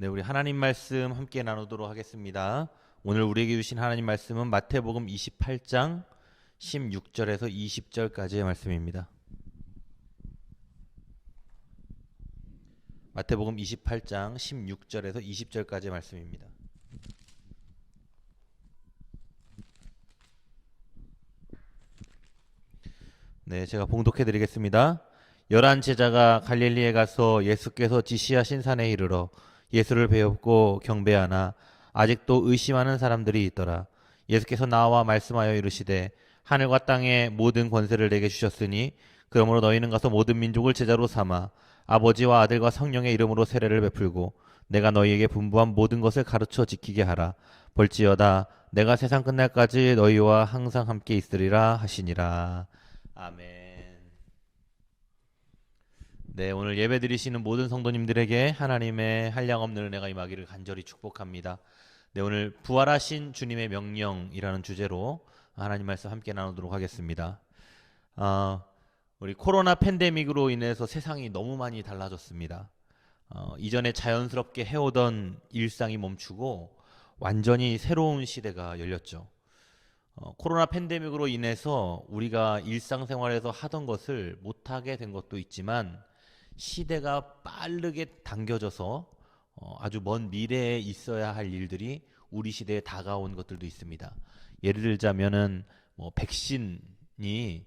네, 우리 하나님 말씀 함께 나누도록 하겠습니다. 오늘 우리에게 주신 하나님 말씀은 마태복음 28장 16절에서 20절까지의 말씀입니다. 마태복음 28장 16절에서 20절까지의 말씀입니다. 네, 제가 봉독해 드리겠습니다. 열한 제자가 갈릴리에 가서 예수께서 지시하신 산에 이르러 예수를 배웠고 경배하나 아직도 의심하는 사람들이 있더라. 예수께서 나와 말씀하여 이르시되 하늘과 땅의 모든 권세를 내게 주셨으니 그러므로 너희는 가서 모든 민족을 제자로 삼아 아버지와 아들과 성령의 이름으로 세례를 베풀고 내가 너희에게 분부한 모든 것을 가르쳐 지키게 하라. 볼지어다 내가 세상 끝날까지 너희와 항상 함께 있으리라 하시니라. 아멘. 네, 오늘 예배 드리시는 모든 성도님들에게 하나님의 한량없는 은혜가 임하기를 간절히 축복합니다. 네, 오늘 부활하신 주님의 명령이라는 주제로 하나님 말씀 함께 나누도록 하겠습니다. 우리 코로나 팬데믹으로 인해서 세상이 너무 많이 달라졌습니다. 이전에 자연스럽게 해오던 일상이 멈추고 완전히 새로운 시대가 열렸죠. 코로나 팬데믹으로 인해서 우리가 일상생활에서 하던 것을 못하게 된 것도 있지만 시대가 빠르게 당겨져서 아주 먼 미래에 있어야 할 일들이 우리 시대에 다가온 것들도 있습니다. 예를 들자면은 뭐 백신이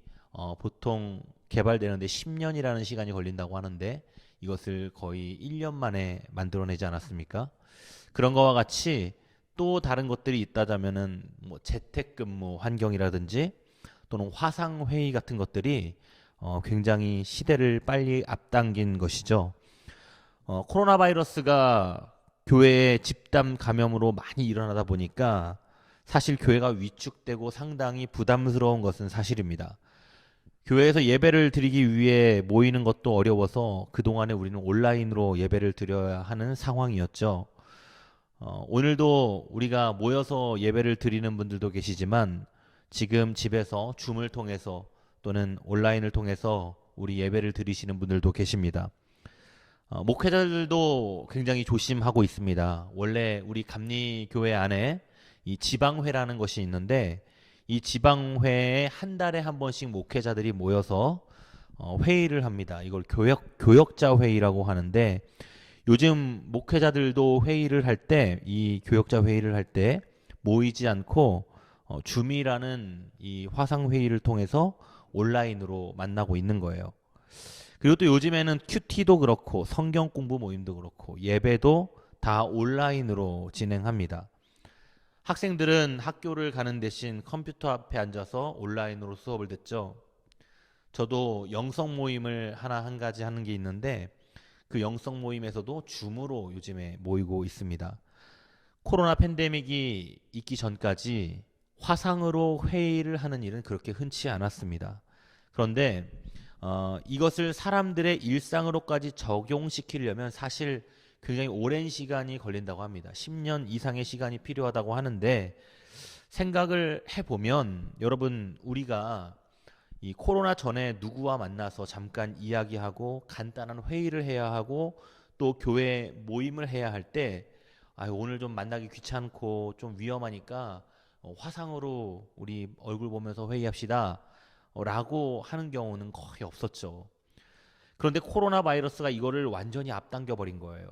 보통 개발되는데 10년이라는 시간이 걸린다고 하는데 이것을 거의 1년 만에 만들어내지 않았습니까? 그런 거와 같이 또 다른 것들이 있다자면은 뭐 재택근무 환경이라든지 또는 화상회의 같은 것들이 굉장히 시대를 빨리 앞당긴 것이죠. 코로나 바이러스가 교회의 집단 감염으로 많이 일어나다 보니까 사실 교회가 위축되고 상당히 부담스러운 것은 사실입니다. 교회에서 예배를 드리기 위해 모이는 것도 어려워서 그동안에 우리는 온라인으로 예배를 드려야 하는 상황이었죠. 오늘도 우리가 모여서 예배를 드리는 분들도 계시지만 지금 집에서 줌을 통해서 또는 온라인을 통해서 우리 예배를 드리시는 분들도 계십니다. 목회자들도 굉장히 조심하고 있습니다. 원래 우리 감리교회 안에 이 지방회라는 것이 있는데 이 지방회에 한 달에 한 번씩 목회자들이 모여서 회의를 합니다. 이걸 교역자 회의라고 하는데 요즘 목회자들도 회의를 할 때, 이 교역자 회의를 할 때 모이지 않고 줌이라는 이 화상 회의를 통해서 온라인으로 만나고 있는 거예요. 그리고 또 요즘에는 큐티도 그렇고 성경 공부 모임도 그렇고 예배도 다 온라인으로 진행합니다. 학생들은 학교를 가는 대신 컴퓨터 앞에 앉아서 온라인으로 수업을 듣죠. 저도 영성 모임을 하나 한 가지 하는 게 있는데 그 영성 모임에서도 줌으로 요즘에 모이고 있습니다. 코로나 팬데믹이 있기 전까지 화상으로 회의를 하는 일은 그렇게 흔치 않았습니다. 그런데 이것을 사람들의 일상으로까지 적용시키려면 사실 굉장히 오랜 시간이 걸린다고 합니다. 10년 이상의 시간이 필요하다고 하는데 생각을 해보면 여러분 우리가 이 코로나 전에 누구와 만나서 잠깐 이야기하고 간단한 회의를 해야 하고 또 교회 모임을 해야 할 때 오늘 좀 만나기 귀찮고 좀 위험하니까 화상으로 우리 얼굴 보면서 회의합시다 라고 하는 경우는 거의 없었죠. 그런데 코로나 바이러스가 이거를 완전히 앞당겨 버린 거예요.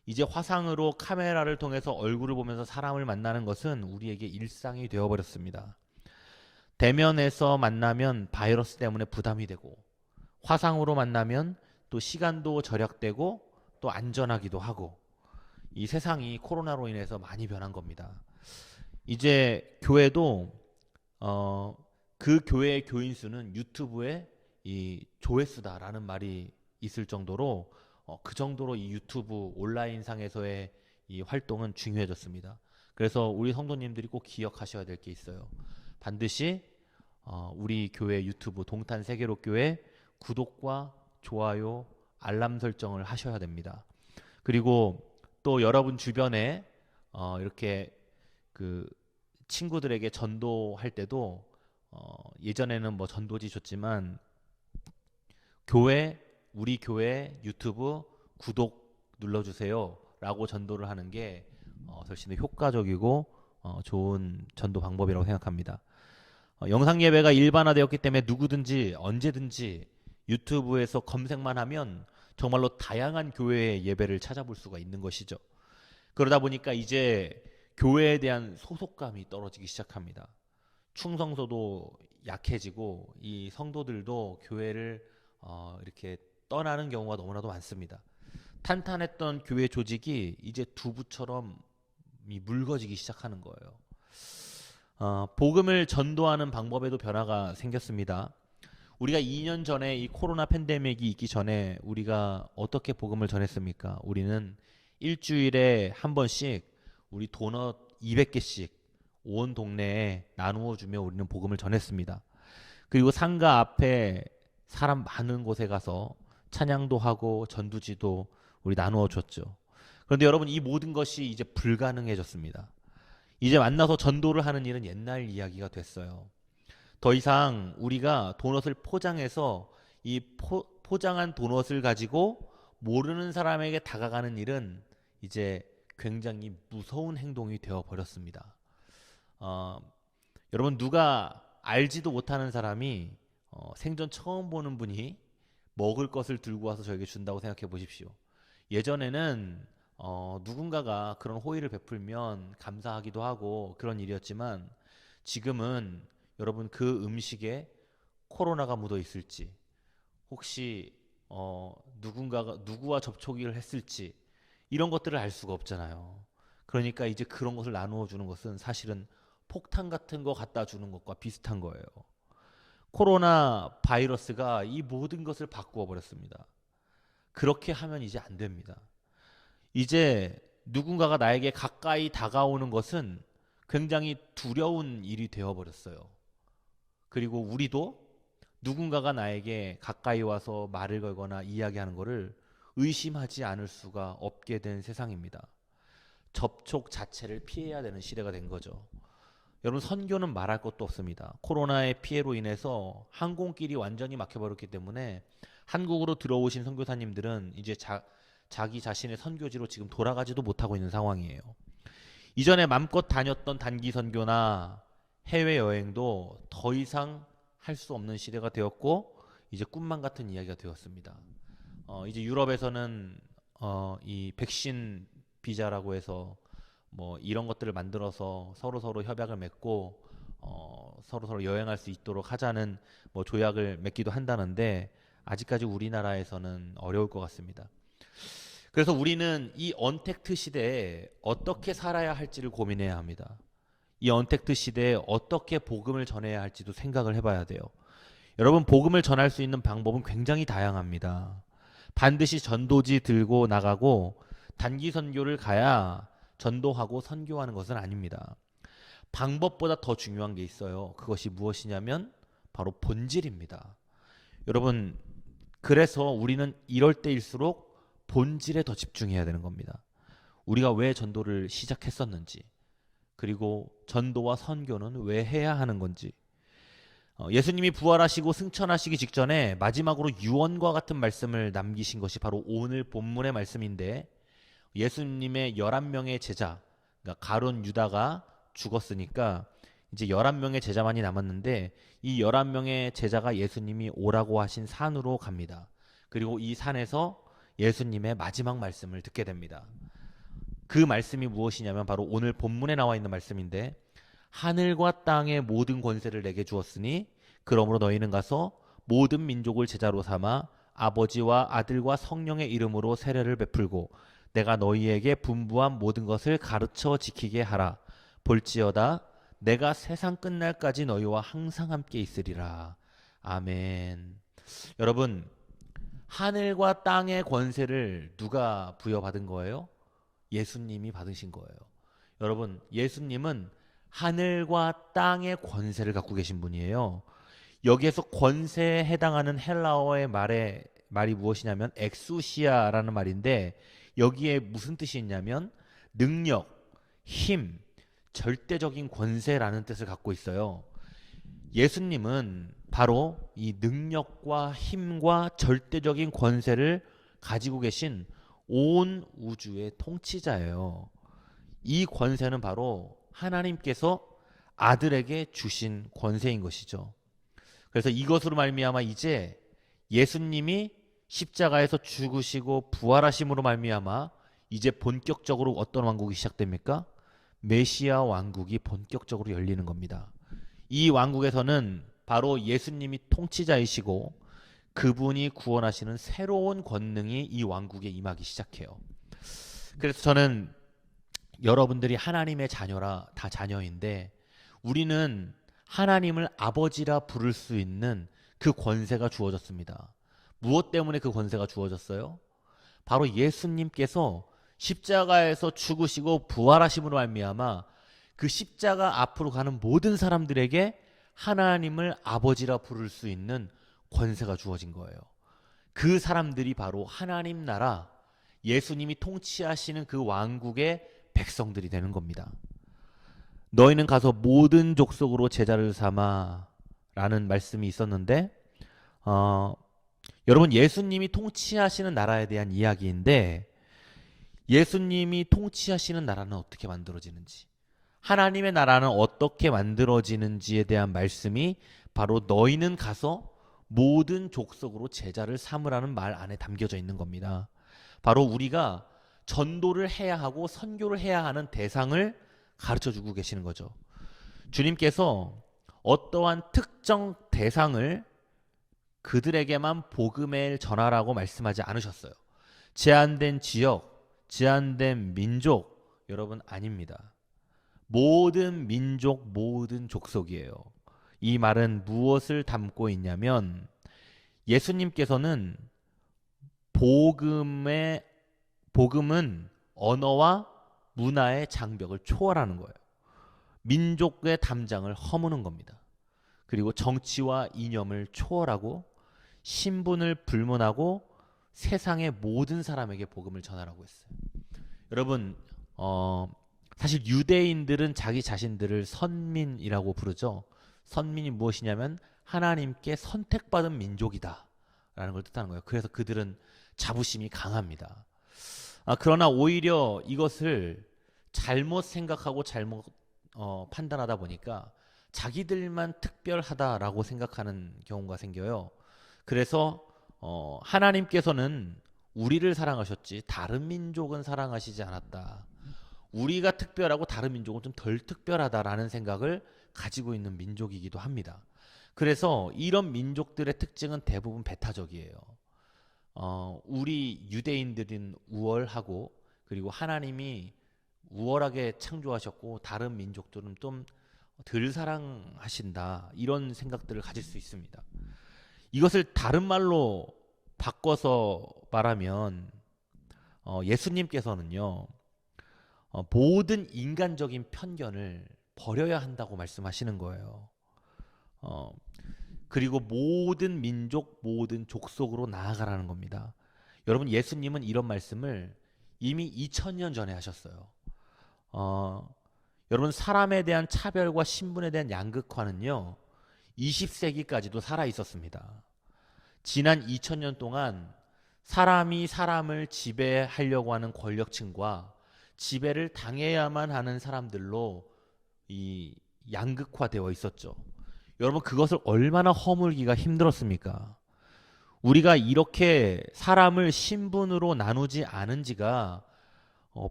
이제 화상으로 카메라를 통해서 얼굴을 보면서 사람을 만나는 것은 우리에게 일상이 되어버렸습니다. 대면에서 만나면 바이러스 때문에 부담이 되고 화상으로 만나면 또 시간도 절약되고 또 안전하기도 하고 이 세상이 코로나로 인해서 많이 변한 겁니다. 이제 교회도 그 교회의 교인 수는 유튜브에 이 조회수다라는 말이 있을 정도로 그 정도로 이 유튜브 온라인 상에서의 이 활동은 중요해졌습니다. 그래서 우리 성도님들이 꼭 기억하셔야 될 게 있어요. 반드시 우리 교회 유튜브 동탄 세계로교회 구독과 좋아요, 알람 설정을 하셔야 됩니다. 그리고 또 여러분 주변에 이렇게 그 친구들에게 전도할 때도 예전에는 뭐 전도지 줬지만 우리 교회 유튜브 구독 눌러주세요 라고 전도를 하는 게 훨씬 더 효과적이고 좋은 전도 방법이라고 생각합니다. 영상 예배가 일반화되었기 때문에 누구든지 언제든지 유튜브에서 검색만 하면 정말로 다양한 교회의 예배를 찾아볼 수가 있는 것이죠. 그러다 보니까 이제 교회에 대한 소속감이 떨어지기 시작합니다. 충성도도 약해지고 이 성도들도 교회를 이렇게 떠나는 경우가 너무나도 많습니다. 탄탄했던 교회 조직이 이제 두부처럼 묽어지기 시작하는 거예요. 복음을 전도하는 방법에도 변화가 생겼습니다. 우리가 2년 전에 이 코로나 팬데믹이 있기 전에 우리가 어떻게 복음을 전했습니까? 우리는 일주일에 한 번씩 우리 도넛 200개씩 온 동네에 나누어 주며 우리는 복음을 전했습니다. 그리고 상가 앞에 사람 많은 곳에 가서 찬양도 하고 전두지도 우리 나누어 줬죠. 그런데 여러분, 이 모든 것이 이제 불가능해졌습니다. 이제 만나서 전도를 하는 일은 옛날 이야기가 됐어요. 더 이상 우리가 도넛을 포장해서 이 포장한 도넛을 가지고 모르는 사람에게 다가가는 일은 이제 굉장히 무서운 행동이 되어 버렸습니다. 여러분, 누가 알지도 못하는 사람이 생전 처음 보는 분이 먹을 것을 들고 와서 저에게 준다고 생각해 보십시오. 예전에는 누군가가 그런 호의를 베풀면 감사하기도 하고 그런 일이었지만, 지금은 여러분, 그 음식에 코로나가 묻어 있을지, 혹시 누구와 접촉을 했을지, 이런 것들을 알 수가 없잖아요. 그러니까 이제 그런 것을 나누어 주는 것은 사실은 폭탄 같은 거 갖다 주는 것과 비슷한 거예요. 코로나 바이러스가 이 모든 것을 바꾸어 버렸습니다. 그렇게 하면 이제 안 됩니다. 이제 누군가가 나에게 가까이 다가오는 것은 굉장히 두려운 일이 되어 버렸어요. 그리고 우리도 누군가가 나에게 가까이 와서 말을 걸거나 이야기하는 것을 의심하지 않을 수가 없게 된 세상입니다. 접촉 자체를 피해야 되는 시대가 된 거죠. 여러분, 선교는 말할 것도 없습니다. 코로나의 피해로 인해서 항공길이 완전히 막혀버렸기 때문에 한국으로 들어오신 선교사님들은 이제 자기 자신의 선교지로 지금 돌아가지도 못하고 있는 상황이에요. 이전에 맘껏 다녔던 단기 선교나 해외여행도 더 이상 할 수 없는 시대가 되었고, 이제 꿈만 같은 이야기가 되었습니다. 이제 유럽에서는 이 백신 비자라고 해서 뭐 이런 것들을 만들어서 서로 협약을 맺고 서로 여행할 수 있도록 하자는 뭐 조약을 맺기도 한다는데, 아직까지 우리나라에서는 어려울 것 같습니다. 그래서 우리는 이 언택트 시대에 어떻게 살아야 할지를 고민해야 합니다. 이 언택트 시대에 어떻게 복음을 전해야 할지도 생각을 해봐야 돼요. 여러분, 복음을 전할 수 있는 방법은 굉장히 다양합니다. 반드시 전도지 들고 나가고 단기 선교를 가야 전도하고 선교하는 것은 아닙니다. 방법보다 더 중요한 게 있어요. 그것이 무엇이냐면 바로 본질입니다. 여러분, 그래서 우리는 이럴 때일수록 본질에 더 집중해야 되는 겁니다. 우리가 왜 전도를 시작했었는지, 그리고 전도와 선교는 왜 해야 하는 건지. 예수님이 부활하시고 승천하시기 직전에 마지막으로 유언과 같은 말씀을 남기신 것이 바로 오늘 본문의 말씀인데, 예수님의 11명의 제자, 그러니까 가룟 유다가 죽었으니까 이제 11명의 제자만이 남았는데, 이 11명의 제자가 예수님이 오라고 하신 산으로 갑니다. 그리고 이 산에서 예수님의 마지막 말씀을 듣게 됩니다. 그 말씀이 무엇이냐면 바로 오늘 본문에 나와 있는 말씀인데, 하늘과 땅의 모든 권세를 내게 주었으니 그러므로 너희는 가서 모든 민족을 제자로 삼아 아버지와 아들과 성령의 이름으로 세례를 베풀고 내가 너희에게 분부한 모든 것을 가르쳐 지키게 하라. 볼지어다 내가 세상 끝날까지 너희와 항상 함께 있으리라. 아멘. 여러분, 하늘과 땅의 권세를 누가 부여받은 거예요? 예수님이 받으신 거예요. 여러분, 예수님은 하늘과 땅의 권세를 갖고 계신 분이에요. 여기에서 권세에 해당하는 헬라어의 말이 무엇이냐면 엑수시아라는 말인데, 여기에 무슨 뜻이 있냐면 능력, 힘, 절대적인 권세라는 뜻을 갖고 있어요. 예수님은 바로 이 능력과 힘과 절대적인 권세를 가지고 계신 온 우주의 통치자예요. 이 권세는 바로 하나님께서 아들에게 주신 권세인 것이죠. 그래서 이것으로 말미암아 이제 예수님이 십자가에서 죽으시고 부활하심으로 말미암아 이제 본격적으로 어떤 왕국이 시작됩니까? 메시아 왕국이 본격적으로 열리는 겁니다. 이 왕국에서는 바로 예수님이 통치자이시고 그분이 구원하시는 새로운 권능이 이 왕국에 임하기 시작해요. 그래서 저는 여러분들이 하나님의 자녀라 다 자녀인데 우리는 하나님을 아버지라 부를 수 있는 그 권세가 주어졌습니다. 무엇 때문에 그 권세가 주어졌어요? 바로 예수님께서 십자가에서 죽으시고 부활하심으로 말미암아 그 십자가 앞으로 가는 모든 사람들에게 하나님을 아버지라 부를 수 있는 권세가 주어진 거예요. 그 사람들이 바로 하나님 나라 예수님이 통치하시는 그 왕국의 백성들이 되는 겁니다. 너희는 가서 모든 족속으로 제자를 삼아 라는 말씀이 있었는데 여러분 예수님이 통치하시는 나라에 대한 이야기인데 예수님이 통치하시는 나라는 어떻게 만들어지는지 하나님의 나라는 어떻게 만들어지는지에 대한 말씀이 바로 너희는 가서 모든 족속으로 제자를 삼으라는 말 안에 담겨져 있는 겁니다. 바로 우리가 전도를 해야 하고 선교를 해야 하는 대상을 가르쳐주고 계시는 거죠. 주님께서 어떠한 특정 대상을 그들에게만 복음을 전하라고 말씀하지 않으셨어요. 제한된 지역, 제한된 민족, 여러분 아닙니다. 모든 민족, 모든 족속이에요. 이 말은 무엇을 담고 있냐면 예수님께서는 복음은 언어와 문화의 장벽을 초월하는 거예요. 민족의 담장을 허무는 겁니다. 그리고 정치와 이념을 초월하고 신분을 불문하고 세상의 모든 사람에게 복음을 전하라고 했어요. 여러분 사실 유대인들은 자기 자신들을 선민이라고 부르죠. 선민이 무엇이냐면 하나님께 선택받은 민족이다 라는 걸 뜻하는 거예요. 그래서 그들은 자부심이 강합니다. 그러나 오히려 이것을 잘못 생각하고 잘못 판단하다 보니까 자기들만 특별하다라고 생각하는 경우가 생겨요. 그래서 하나님께서는 우리를 사랑하셨지 다른 민족은 사랑하시지 않았다. 우리가 특별하고 다른 민족은 좀 덜 특별하다라는 생각을 가지고 있는 민족이기도 합니다. 그래서 이런 민족들의 특징은 대부분 배타적이에요. 우리 유대인들은 우월하고 그리고 하나님이 우월하게 창조하셨고 다른 민족들은 좀 덜 사랑하신다 이런 생각들을 가질 수 있습니다. 이것을 다른 말로 바꿔서 말하면 예수님께서는요 모든 인간적인 편견을 버려야 한다고 말씀하시는 거예요. 그리고 모든 민족, 모든 족속으로 나아가라는 겁니다. 여러분 예수님은 이런 말씀을 이미 2000년 전에 하셨어요. 여러분 사람에 대한 차별과 신분에 대한 양극화는요 20세기까지도 살아 있었습니다. 지난 2000년 동안 사람이 사람을 지배하려고 하는 권력층과 지배를 당해야만 하는 사람들로 이 양극화되어 있었죠. 여러분 그것을 얼마나 허물기가 힘들었습니까? 우리가 이렇게 사람을 신분으로 나누지 않은 지가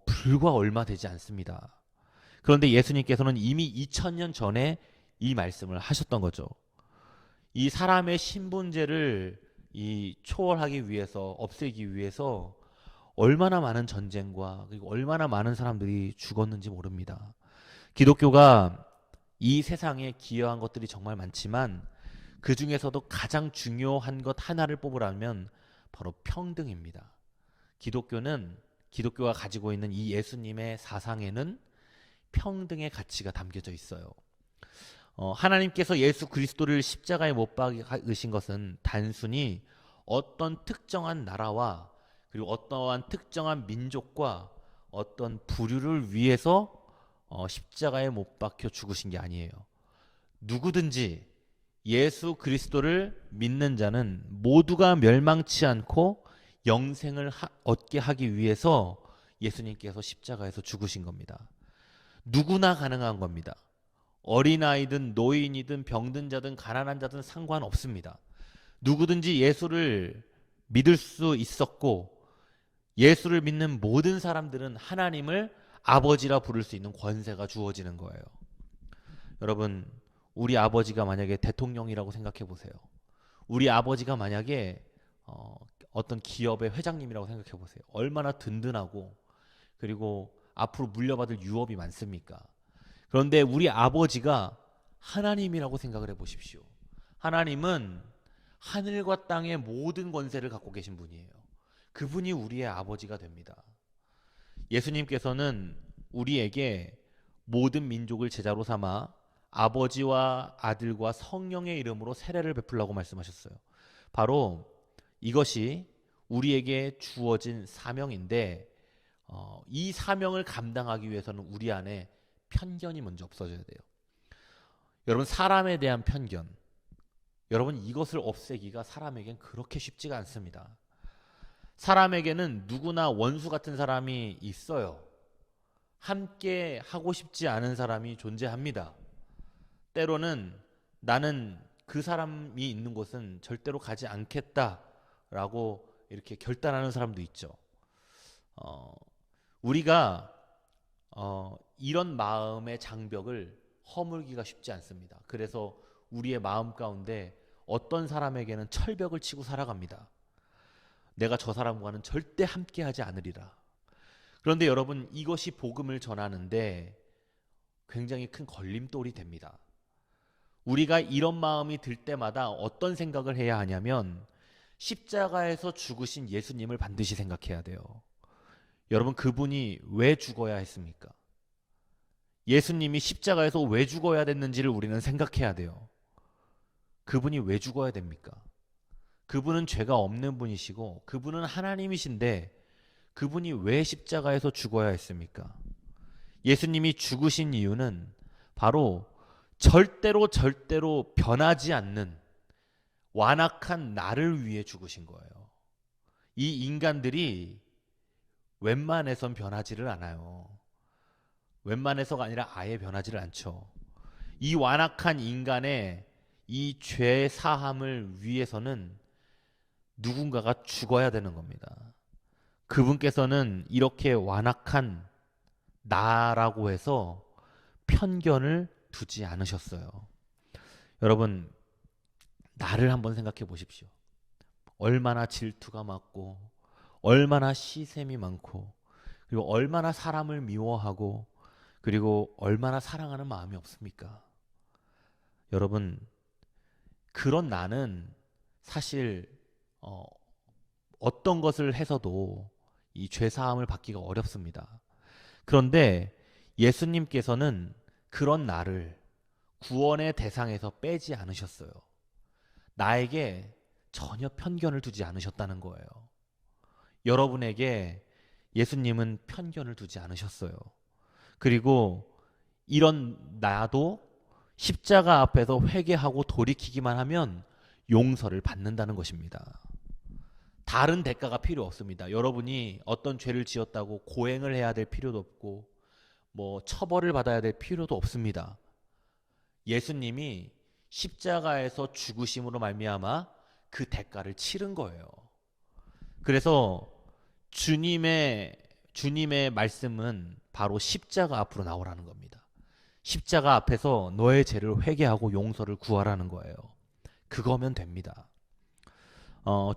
불과 얼마 되지 않습니다. 그런데 예수님께서는 이미 2000년 전에 이 말씀을 하셨던 거죠. 이 사람의 신분제를 초월하기 위해서 없애기 위해서 얼마나 많은 전쟁과 그리고 얼마나 많은 사람들이 죽었는지 모릅니다. 기독교가 이 세상에 기여한 것들이 정말 많지만 그 중에서도 가장 중요한 것 하나를 뽑으라면 바로 평등입니다. 기독교가 가지고 있는 이 예수님의 사상에는 평등의 가치가 담겨져 있어요. 하나님께서 예수 그리스도를 십자가에 못 박으신 것은 단순히 어떤 특정한 나라와 그리고 어떠한 특정한 민족과 어떤 부류를 위해서 십자가에 못 박혀 죽으신 게 아니에요. 누구든지 예수 그리스도를 믿는 자는 모두가 멸망치 않고 영생을 얻게 하기 위해서 예수님께서 십자가에서 죽으신 겁니다. 누구나 가능한 겁니다. 어린아이든 노인이든 병든 자든 가난한 자든 상관없습니다. 누구든지 예수를 믿을 수 있었고, 예수를 믿는 모든 사람들은 하나님을 아버지라 부를 수 있는 권세가 주어지는 거예요. 여러분, 우리 아버지가 만약에 대통령이라고 생각해 보세요. 우리 아버지가 만약에 어떤 기업의 회장님이라고 생각해 보세요. 얼마나 든든하고, 그리고 앞으로 물려받을 유업이 많습니까? 그런데 우리 아버지가 하나님이라고 생각을 해 보십시오. 하나님은 하늘과 땅의 모든 권세를 갖고 계신 분이에요. 그분이 우리의 아버지가 됩니다. 예수님께서는 우리에게 모든 민족을 제자로 삼아 아버지와 아들과 성령의 이름으로 세례를 베풀라고 말씀하셨어요. 바로 이것이 우리에게 주어진 사명인데, 이 사명을 감당하기 위해서는 우리 안에 편견이 먼저 없어져야 돼요. 여러분, 사람에 대한 편견, 여러분, 이것을 없애기가 사람에겐 그렇게 쉽지가 않습니다. 사람에게는 누구나 원수 같은 사람이 있어요. 함께 하고 싶지 않은 사람이 존재합니다. 때로는 나는 그 사람이 있는 곳은 절대로 가지 않겠다라고 이렇게 결단하는 사람도 있죠. 우리가 이런 마음의 장벽을 허물기가 쉽지 않습니다. 그래서 우리의 마음 가운데 어떤 사람에게는 철벽을 치고 살아갑니다. 내가 저 사람과는 절대 함께하지 않으리라. 그런데 여러분, 이것이 복음을 전하는데 굉장히 큰 걸림돌이 됩니다. 우리가 이런 마음이 들 때마다 어떤 생각을 해야 하냐면, 십자가에서 죽으신 예수님을 반드시 생각해야 돼요. 여러분, 그분이 왜 죽어야 했습니까? 예수님이 십자가에서 왜 죽어야 됐는지를 우리는 생각해야 돼요. 그분이 왜 죽어야 됩니까? 그분은 죄가 없는 분이시고 그분은 하나님이신데 그분이 왜 십자가에서 죽어야 했습니까? 예수님이 죽으신 이유는 바로 절대로 변하지 않는 완악한 나를 위해 죽으신 거예요. 이 인간들이 웬만해선 변하지를 않아요. 웬만해서가 아니라 아예 변하지를 않죠. 이 완악한 인간의 이 죄 사함을 위해서는 누군가가 죽어야 되는 겁니다. 그분께서는 이렇게 완악한 나라고 해서 편견을 두지 않으셨어요. 여러분, 나를 한번 생각해 보십시오. 얼마나 질투가 많고, 얼마나 시샘이 많고, 그리고 얼마나 사람을 미워하고, 그리고 얼마나 사랑하는 마음이 없습니까? 여러분, 그런 나는 사실 어떤 것을 해서도 이 죄사함을 받기가 어렵습니다. 그런데 예수님께서는 그런 나를 구원의 대상에서 빼지 않으셨어요. 나에게 전혀 편견을 두지 않으셨다는 거예요. 여러분에게 예수님은 편견을 두지 않으셨어요. 그리고 이런 나도 십자가 앞에서 회개하고 돌이키기만 하면 용서를 받는다는 것입니다. 다른 대가가 필요 없습니다. 여러분이 어떤 죄를 지었다고 고행을 해야 될 필요도 없고 처벌을 받아야 될 필요도 없습니다. 예수님이 십자가에서 죽으심으로 말미암아 그 대가를 치른 거예요. 그래서 주님의 말씀은 바로 십자가 앞으로 나오라는 겁니다. 십자가 앞에서 너의 죄를 회개하고 용서를 구하라는 거예요. 그거면 됩니다.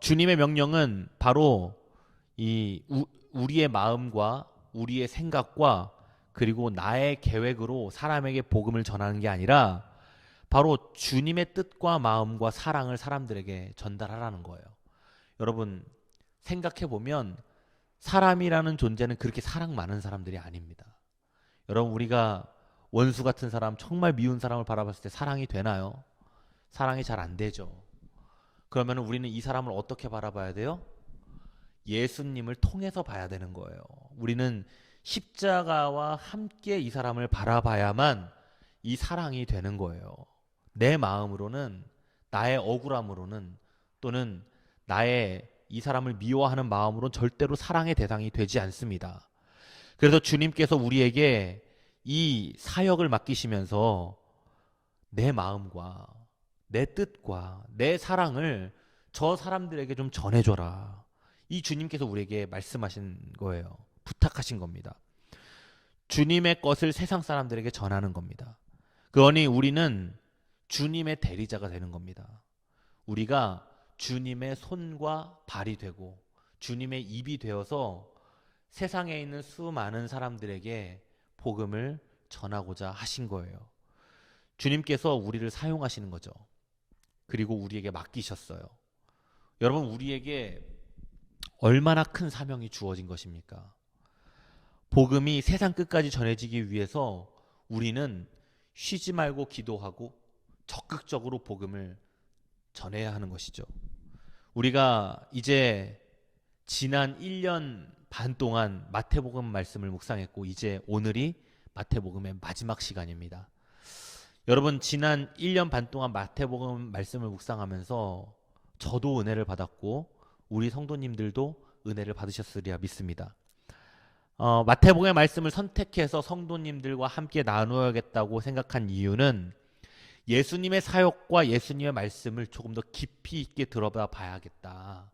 주님의 명령은 바로 우리의 마음과 우리의 생각과 그리고 나의 계획으로 사람에게 복음을 전하는 게 아니라 바로 주님의 뜻과 마음과 사랑을 사람들에게 전달하라는 거예요. 여러분, 생각해 보면 사람이라는 존재는 그렇게 사랑 많은 사람들이 아닙니다. 여러분, 우리가 원수 같은 사람, 정말 미운 사람을 바라봤을 때 사랑이 되나요? 사랑이 잘 안 되죠. 그러면 우리는 이 사람을 어떻게 바라봐야 돼요? 예수님을 통해서 봐야 되는 거예요. 우리는 십자가와 함께 이 사람을 바라봐야만 이 사랑이 되는 거예요. 내 마음으로는, 나의 억울함으로는, 또는 나의 이 사람을 미워하는 마음으로는 절대로 사랑의 대상이 되지 않습니다. 그래서 주님께서 우리에게 이 사역을 맡기시면서 내 마음과 내 뜻과 내 사랑을 저 사람들에게 좀 전해줘라. 이 주님께서 우리에게 말씀하신 거예요. 부탁하신 겁니다. 주님의 것을 세상 사람들에게 전하는 겁니다. 그러니 우리는 주님의 대리자가 되는 겁니다. 우리가 주님의 손과 발이 되고 주님의 입이 되어서 세상에 있는 수많은 사람들에게 복음을 전하고자 하신 거예요. 주님께서 우리를 사용하시는 거죠. 그리고 우리에게 맡기셨어요. 여러분, 우리에게 얼마나 큰 사명이 주어진 것입니까? 복음이 세상 끝까지 전해지기 위해서 우리는 쉬지 말고 기도하고 적극적으로 복음을 전해야 하는 것이죠. 우리가 이제 지난 1년 반 동안 마태복음 말씀을 묵상했고 이제 오늘이 마태복음의 마지막 시간입니다. 여러분, 지난 1년 반 동안 마태복음 말씀을 묵상하면서 저도 은혜를 받았고 우리 성도님들도 은혜를 받으셨으리라 믿습니다. 마태복음의 말씀을 선택해서 성도님들과 함께 나누어야겠다고 생각한 이유는 예수님의 사역과 예수님의 말씀을 조금 더 깊이 있게 들어봐 봐야겠다.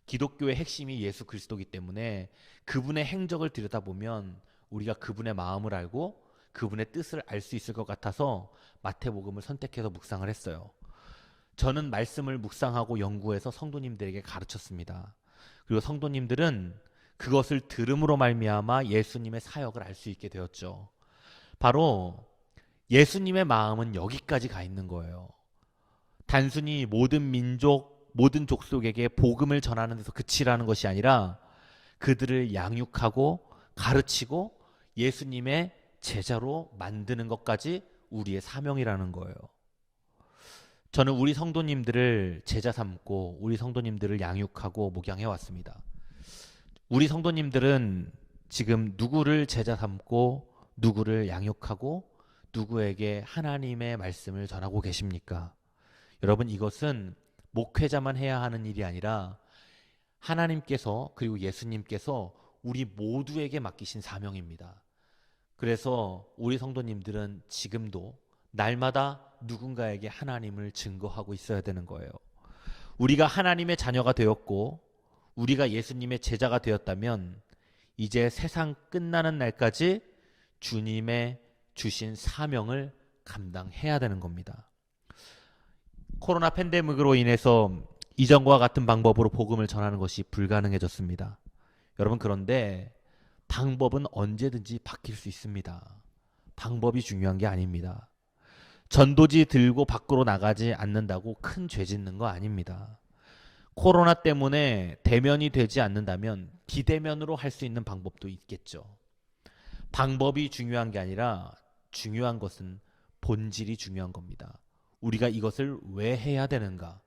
기독교의 핵심이 예수 그리스도이기 때문에 그분의 행적을 들여다보면 우리가 그분의 마음을 알고 그분의 뜻을 알 수 있을 것 같아서 마태복음을 선택해서 묵상을 했어요. 저는 말씀을 묵상하고 연구해서 성도님들에게 가르쳤습니다. 그리고 성도님들은 그것을 들음으로 말미암아 예수님의 사역을 알 수 있게 되었죠. 바로 예수님의 마음은 여기까지 가 있는 거예요. 단순히 모든 민족, 모든 족속에게 복음을 전하는 데서 그치라는 것이 아니라 그들을 양육하고 가르치고 예수님의 제자로 만드는 것까지 우리의 사명이라는 거예요. 저는 우리 성도님들을 제자 삼고 우리 성도님들을 양육하고 목양해 왔습니다. 우리 성도님들은 지금 누구를 제자 삼고 누구를 양육하고 누구에게 하나님의 말씀을 전하고 계십니까? 여러분, 이것은 목회자만 해야 하는 일이 아니라 하나님께서 그리고 예수님께서 우리 모두에게 맡기신 사명입니다. 그래서 우리 성도님들은 지금도 날마다 누군가에게 하나님을 증거하고 있어야 되는 거예요. 우리가 하나님의 자녀가 되었고 우리가 예수님의 제자가 되었다면 이제 세상 끝나는 날까지 주님의 주신 사명을 감당해야 되는 겁니다. 코로나 팬데믹으로 인해서 이전과 같은 방법으로 복음을 전하는 것이 불가능해졌습니다. 여러분, 그런데 방법은 언제든지 바뀔 수 있습니다. 방법이 중요한 게 아닙니다. 전도지 들고 밖으로 나가지 않는다고 큰 죄 짓는 거 아닙니다. 코로나 때문에 대면이 되지 않는다면 비대면으로 할 수 있는 방법도 있겠죠. 방법이 중요한 게 아니라 중요한 것은 본질이 중요한 겁니다. 우리가 이것을 왜 해야 되는가?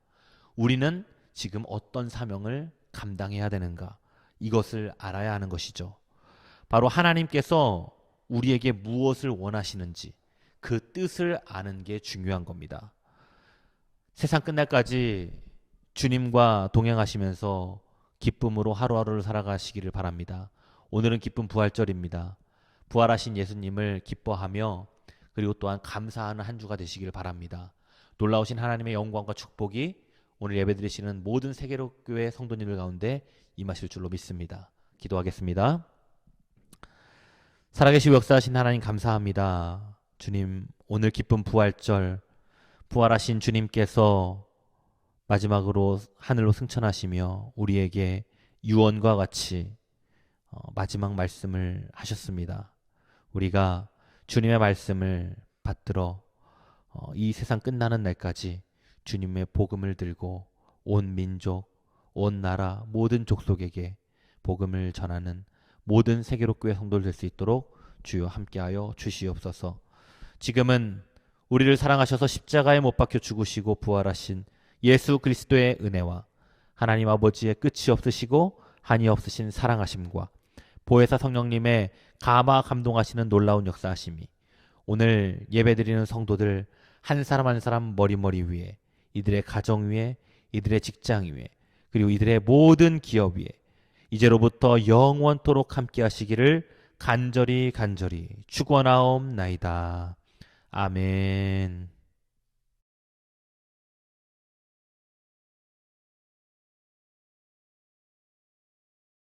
우리는 지금 어떤 사명을 감당해야 되는가? 이것을 알아야 하는 것이죠. 바로 하나님께서 우리에게 무엇을 원하시는지 그 뜻을 아는 게 중요한 겁니다. 세상 끝날까지 주님과 동행하시면서 기쁨으로 하루하루를 살아가시기를 바랍니다. 오늘은 기쁨 부활절입니다. 부활하신 예수님을 기뻐하며 그리고 또한 감사하는 한 주가 되시기를 바랍니다. 놀라우신 하나님의 영광과 축복이 오늘 예배드리시는 모든 세계로교회 성도님들 가운데 임하실 줄로 믿습니다. 기도하겠습니다. 살아계시고 역사하신 하나님 감사합니다. 주님, 오늘 기쁜 부활절, 부활하신 주님께서 마지막으로 하늘로 승천하시며 우리에게 유언과 같이 마지막 말씀을 하셨습니다. 우리가 주님의 말씀을 받들어 이 세상 끝나는 날까지 주님의 복음을 들고 온 민족, 온 나라, 모든 족속에게 복음을 전하는 모든 세계로교회 성도들 될 수 있도록 주여 함께하여 주시옵소서. 지금은 우리를 사랑하셔서 십자가에 못 박혀 죽으시고 부활하신 예수 그리스도의 은혜와 하나님 아버지의 끝이 없으시고 한이 없으신 사랑하심과 보혜사 성령님의 감화 감동하시는 놀라운 역사하심이 오늘 예배드리는 성도들 한 사람 한 사람 머리 위에, 이들의 가정 위에, 이들의 직장 위에, 그리고 이들의 모든 기업 위에 이제로부터 영원토록 함께 하시기를 간절히 축원하옵나이다. 아멘.